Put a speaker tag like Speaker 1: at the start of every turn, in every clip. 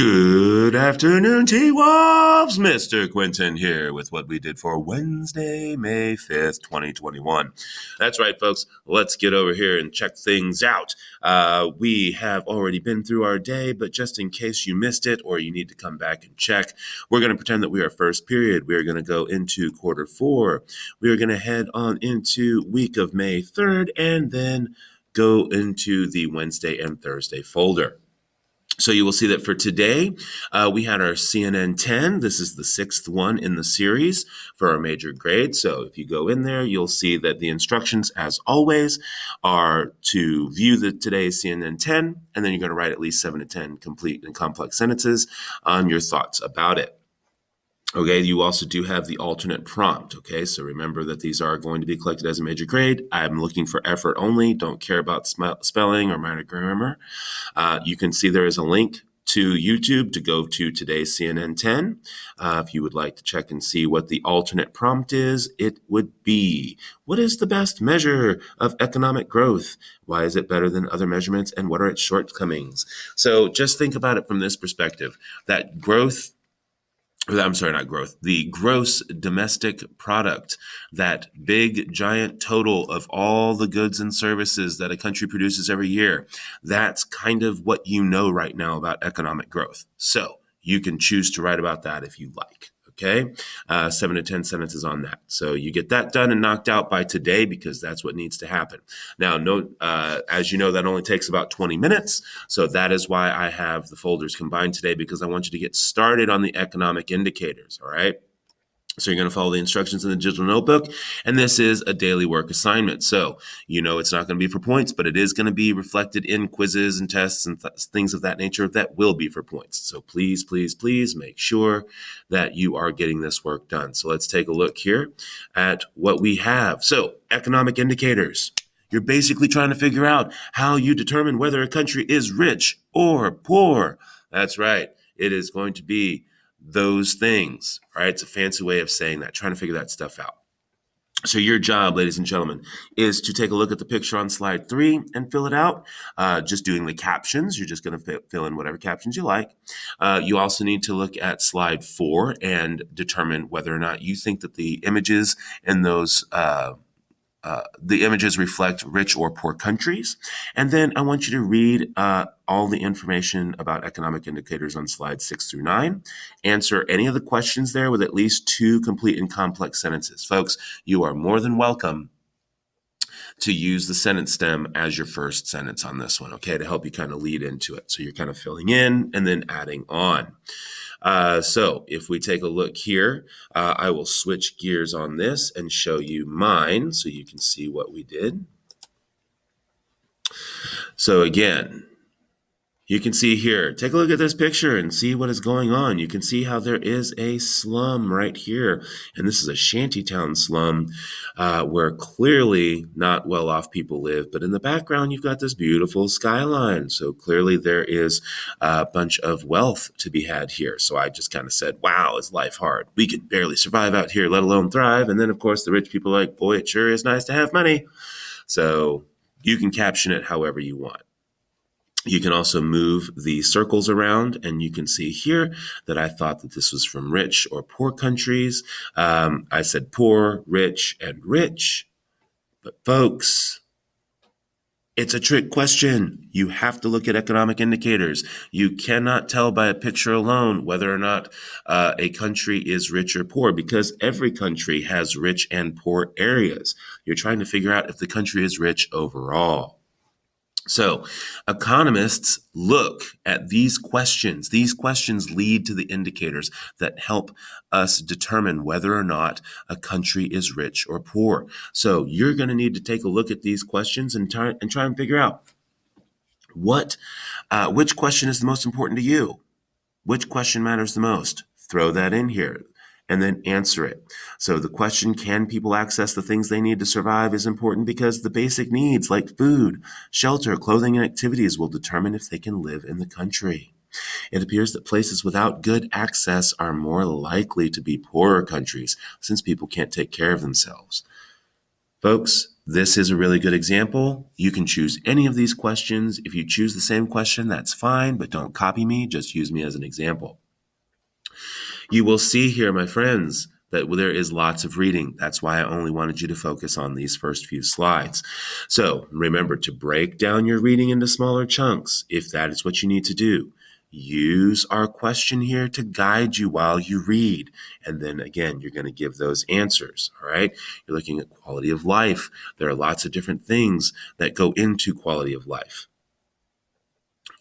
Speaker 1: Good afternoon, T-Wolves. Mr. Quinton here with what we did for Wednesday, May 5th, 2021. That's right, folks. Let's get over here and check things out. We have already been through our day, but just in case you missed it or you need to come back and check, we're going to pretend that we are first period. We are going to go into quarter four. We are going to head on into week of May 3rd and then go into the Wednesday and Thursday folder. So you will see that for today, we had our CNN 10. This is the sixth one in the series for our major grade. So if you go in there, you'll see that the instructions, as always, are to view today's CNN 10, and then you're going to write at least 7 to 10 complete and complex sentences on your thoughts about it. Okay, you also do have the alternate prompt. Okay, so remember that these are going to be collected as a major grade. I'm looking for effort only. Don't care about spelling or minor grammar. You can see there is a link to YouTube to go to today's CNN 10. If you would like to check and see what the alternate prompt is, it would be, what is the best measure of economic growth? Why is it better than other measurements? And what are its shortcomings? So just think about it from this perspective, that growth, I'm sorry, not growth, the gross domestic product, that big giant total of all the goods and services that a country produces every year. That's kind of what you know right now about economic growth. So you can choose to write about that if you like. Okay, 7 to 10 sentences on that. So you get that done and knocked out by today because that's what needs to happen. Now, note, as you know, that only takes about 20 minutes. So that is why I have the folders combined today, because I want you to get started on the economic indicators. All right. So you're going to follow the instructions in the digital notebook, and this is a daily work assignment. So you know it's not going to be for points, but it is going to be reflected in quizzes and tests and things of that nature that will be for points. So please, please, please make sure that you are getting this work done. So let's take a look here at what we have. So economic indicators. You're basically trying to figure out how you determine whether a country is rich or poor. That's right. It is going to be those things, right? It's a fancy way of saying that, trying to figure that stuff out. So your job, ladies and gentlemen, is to take a look at the picture on slide 3 and fill it out. Just doing the captions. You're just going to fill in whatever captions you like. You also need to look at slide 4 and determine whether or not you think that the images in those the images reflect rich or poor countries. And then I want you to read all the information about economic indicators on slides 6 through 9. Answer any of the questions there with at least 2 complete and complex sentences. Folks, you are more than welcome to use the sentence stem as your first sentence on this one, okay, to help you kind of lead into it. So you're kind of filling in and then adding on. So if we take a look here, I will switch gears on this and show you mine so you can see what we did. So again, you can see here, take a look at this picture and see what is going on. You can see how there is a slum right here. And this is a shantytown slum where clearly not well-off people live. But in the background, you've got this beautiful skyline. So clearly there is a bunch of wealth to be had here. So I just kind of said, wow, is life hard? We can barely survive out here, let alone thrive. And then, of course, the rich people are like, boy, it sure is nice to have money. So you can caption it however you want. You can also move the circles around, and you can see here that I thought that this was from rich or poor countries. I said poor, rich, and rich. But folks, it's a trick question. You have to look at economic indicators. You cannot tell by a picture alone whether or not a country is rich or poor, because every country has rich and poor areas. You're trying to figure out if the country is rich overall. So economists look at these questions. These questions lead to the indicators that help us determine whether or not a country is rich or poor. So you're going to need to take a look at these questions and try and figure out which question is the most important to you. Which question matters the most? Throw that in here and then answer it. So the question, can people access the things they need to survive, is important because the basic needs like food, shelter, clothing, and activities will determine if they can live in the country. It appears that places without good access are more likely to be poorer countries since people can't take care of themselves. Folks, this is a really good example. You can choose any of these questions. If you choose the same question, that's fine, but don't copy me. Just use me as an example. You will see here, my friends, that there is lots of reading. That's why I only wanted you to focus on these first few slides. So remember to break down your reading into smaller chunks if that is what you need to do. Use our question here to guide you while you read. And then again, you're going to give those answers. All right. You're looking at quality of life. There are lots of different things that go into quality of life.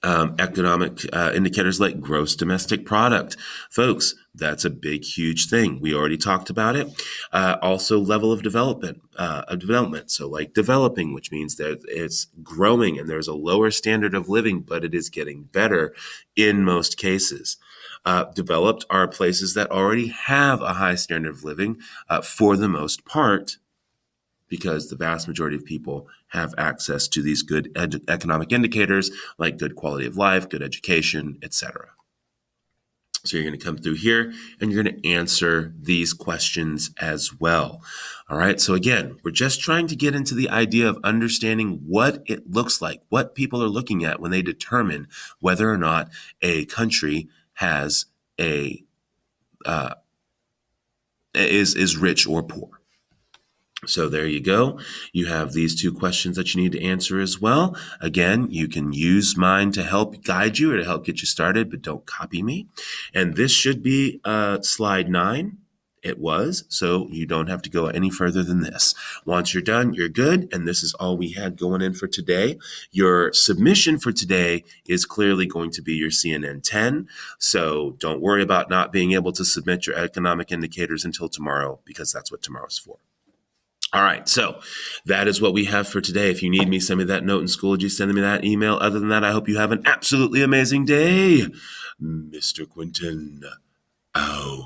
Speaker 1: Economic indicators like gross domestic product. Folks, that's a big, huge thing. We already talked about it. Also, level of development. So like developing, which means that it's growing and there's a lower standard of living, but it is getting better in most cases. Developed are places that already have a high standard of living for the most part, because the vast majority of people have access to these good economic indicators like good quality of life, good education, etc. So you're going to come through here and you're going to answer these questions as well. All right. So again, we're just trying to get into the idea of understanding what it looks like, what people are looking at when they determine whether or not a country has is rich or poor. So there you go. You have these two questions that you need to answer as well. Again, you can use mine to help guide you or to help get you started, but don't copy me. And this should be slide 9. It was, so you don't have to go any further than this. Once you're done, you're good. And this is all we had going in for today. Your submission for today is clearly going to be your CNN 10. So don't worry about not being able to submit your economic indicators until tomorrow, because that's what tomorrow's for. All right, so that is what we have for today. If you need me, send me that note in Schoology, send me that email. Other than that, I hope you have an absolutely amazing day. Mr. Quentin, out.